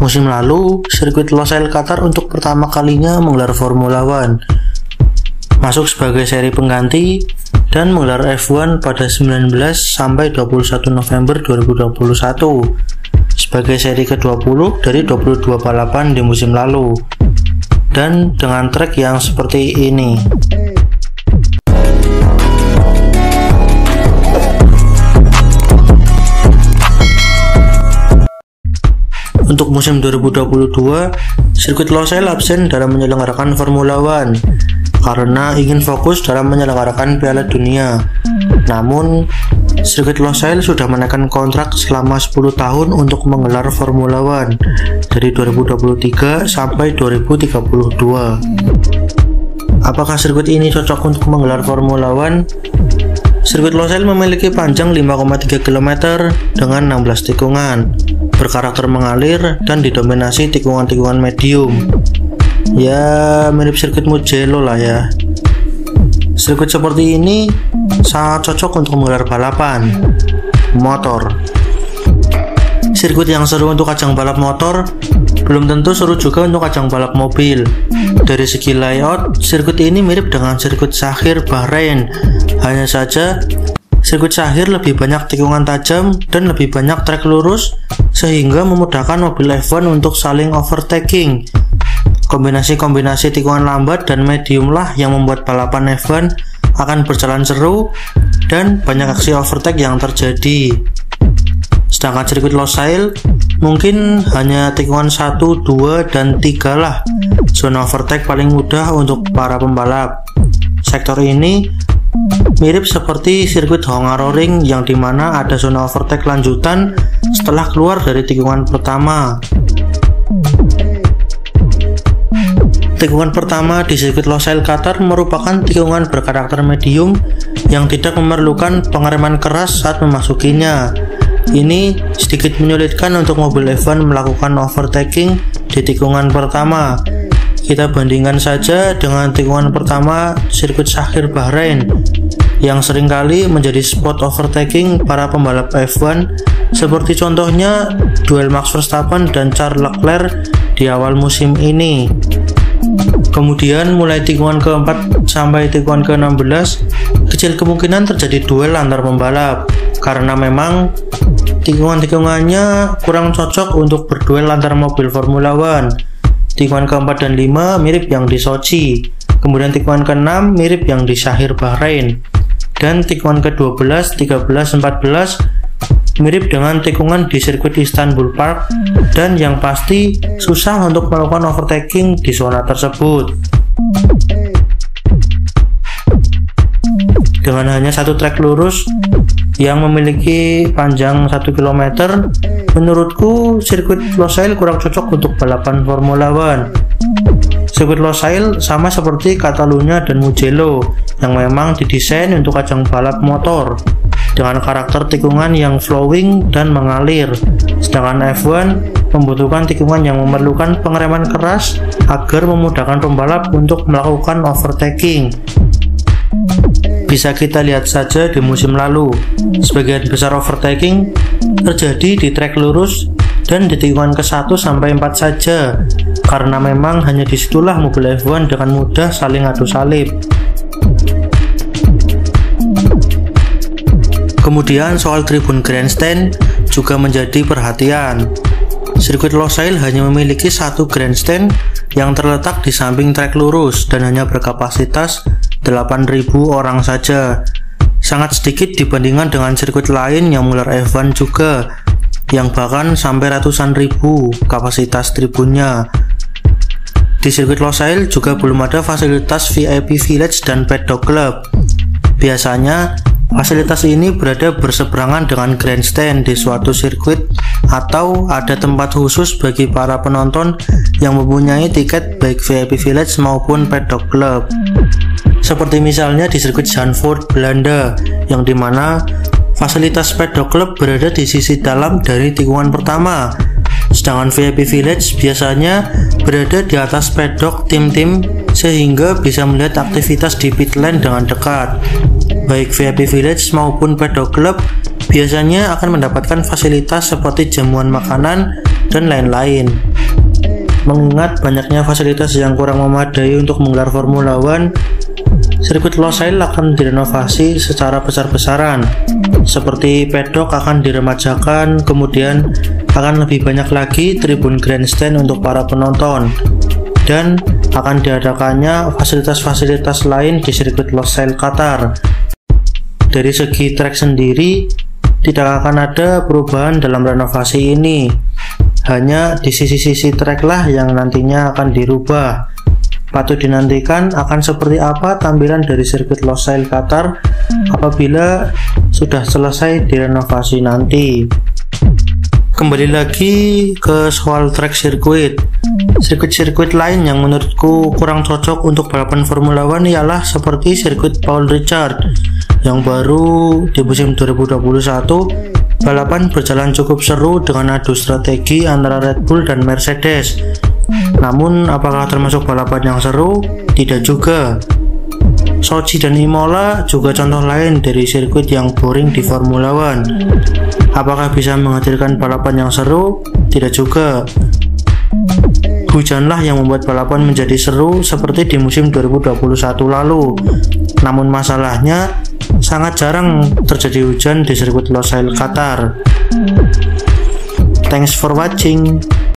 Musim lalu, sirkuit Losail Qatar untuk pertama kalinya menggelar Formula One, masuk sebagai seri pengganti, dan menggelar F1 pada 19 sampai 21 November 2021 sebagai seri ke-20 dari 22 balapan di musim lalu, dan dengan trek yang seperti ini. Untuk musim 2022, sirkuit Losail absen dalam menyelenggarakan Formula One karena ingin fokus dalam menyelenggarakan Piala Dunia. Namun, sirkuit Losail sudah menaikkan kontrak selama 10 tahun untuk menggelar Formula One dari 2023 sampai 2032. Apakah sirkuit ini cocok untuk menggelar Formula One? Sirkuit Losail memiliki panjang 5,3 km dengan 16 tikungan, berkarakter mengalir dan didominasi tikungan-tikungan medium. Ya, mirip sirkuit Mugello lah ya. Sirkuit seperti ini sangat cocok untuk menggelar balapan motor. Sirkuit yang seru untuk ajang balap motor belum tentu seru juga untuk ajang balap mobil. Dari segi layout, sirkuit ini mirip dengan sirkuit Sakhir Bahrain. Hanya saja, sirkuit Sakhir lebih banyak tikungan tajam dan lebih banyak trek lurus, sehingga memudahkan mobil F1 untuk saling overtaking. Kombinasi-kombinasi tikungan lambat dan medium lah yang membuat balapan F1 akan berjalan seru dan banyak aksi overtake yang terjadi. Sedangkan sirkuit Losail mungkin hanya tikungan 1, 2, dan 3 lah zona overtake paling mudah untuk para pembalap. Sektor ini mirip seperti sirkuit Hungaroring yang dimana ada zona overtake lanjutan setelah keluar dari tikungan pertama. Tikungan pertama di sirkuit Losail Qatar merupakan tikungan berkarakter medium yang tidak memerlukan pengereman keras saat memasukinya. Ini sedikit menyulitkan untuk mobil F1 melakukan overtaking di tikungan pertama. Kita bandingkan saja dengan tikungan pertama sirkuit Sakhir Bahrain yang seringkali menjadi spot overtaking para pembalap F1, seperti contohnya duel Max Verstappen dan Charles Leclerc di awal musim ini. Kemudian mulai tikungan keempat sampai tikungan ke-16 kecil kemungkinan terjadi duel antar pembalap karena memang tikungan-tikungannya kurang cocok untuk berduel antar mobil Formula One. Tikungan keempat dan 5 mirip yang di Sochi, kemudian tikungan ke-6 mirip yang di Sakhir Bahrain, dan tikungan ke-12, 13, 14 mirip dengan tikungan di sirkuit Istanbul Park, dan yang pasti susah untuk melakukan overtaking di zona tersebut. Dengan hanya satu trek lurus yang memiliki panjang 1 km, menurutku sirkuit Losail kurang cocok untuk balapan Formula One. Sirkuit Losail sama seperti Catalunya dan Mugello yang memang didesain untuk ajang balap motor dengan karakter tikungan yang flowing dan mengalir, sedangkan F1 membutuhkan tikungan yang memerlukan pengereman keras agar memudahkan pembalap untuk melakukan overtaking. Bisa kita lihat saja di musim lalu, sebagian besar overtaking terjadi di trek lurus dan di tikungan ke-1 sampai 4 saja, karena memang hanya disitulah mobil F1 dengan mudah saling adu salib. Kemudian soal tribun grandstand juga menjadi perhatian. Sirkuit Losail hanya memiliki satu grandstand yang terletak di samping trek lurus dan hanya berkapasitas 8.000 orang saja. Sangat sedikit dibandingkan dengan sirkuit lain yang menggelar F1 juga, yang bahkan sampai ratusan ribu kapasitas tribunnya. Di sirkuit Losail juga belum ada fasilitas VIP Village dan Paddock Club. Biasanya fasilitas ini berada berseberangan dengan grandstand di suatu sirkuit, atau ada tempat khusus bagi para penonton yang mempunyai tiket baik VIP Village maupun Paddock Club. Seperti misalnya di sirkuit Zandvoort, Belanda, yang dimana fasilitas Paddock Club berada di sisi dalam dari tikungan pertama, sedangkan VIP Village biasanya berada di atas paddock tim-tim sehingga bisa melihat aktivitas di pit lane dengan dekat. Baik VIP Village maupun Paddock Club biasanya akan mendapatkan fasilitas seperti jamuan makanan dan lain-lain. Mengingat banyaknya fasilitas yang kurang memadai untuk menggelar Formula One, sirkuit Losail akan direnovasi secara besar-besaran. Seperti pedok akan diremajakan, kemudian akan lebih banyak lagi tribun grandstand untuk para penonton, dan akan diadakannya fasilitas-fasilitas lain di sirkuit Losail Qatar. Dari segi trek sendiri, tidak akan ada perubahan dalam renovasi ini. Hanya di sisi-sisi trek lah yang nantinya akan dirubah. Patut dinantikan akan seperti apa tampilan dari sirkuit Losail Qatar apabila sudah selesai direnovasi nanti. Kembali lagi ke soal trek sirkuit. Sirkuit-sirkuit lain yang menurutku kurang cocok untuk balapan Formula One ialah seperti sirkuit Paul Ricard yang baru di musim 2021. Balapan berjalan cukup seru dengan adu strategi antara Red Bull dan Mercedes. Namun apakah termasuk balapan yang seru? Tidak juga. Sochi dan Imola juga contoh lain dari sirkuit yang boring di Formula One. Apakah bisa menghadirkan balapan yang seru? Tidak juga. Hujanlah yang membuat balapan menjadi seru seperti di musim 2021 lalu. Namun masalahnya sangat jarang terjadi hujan di sirkuit Losail Qatar. Thanks for watching.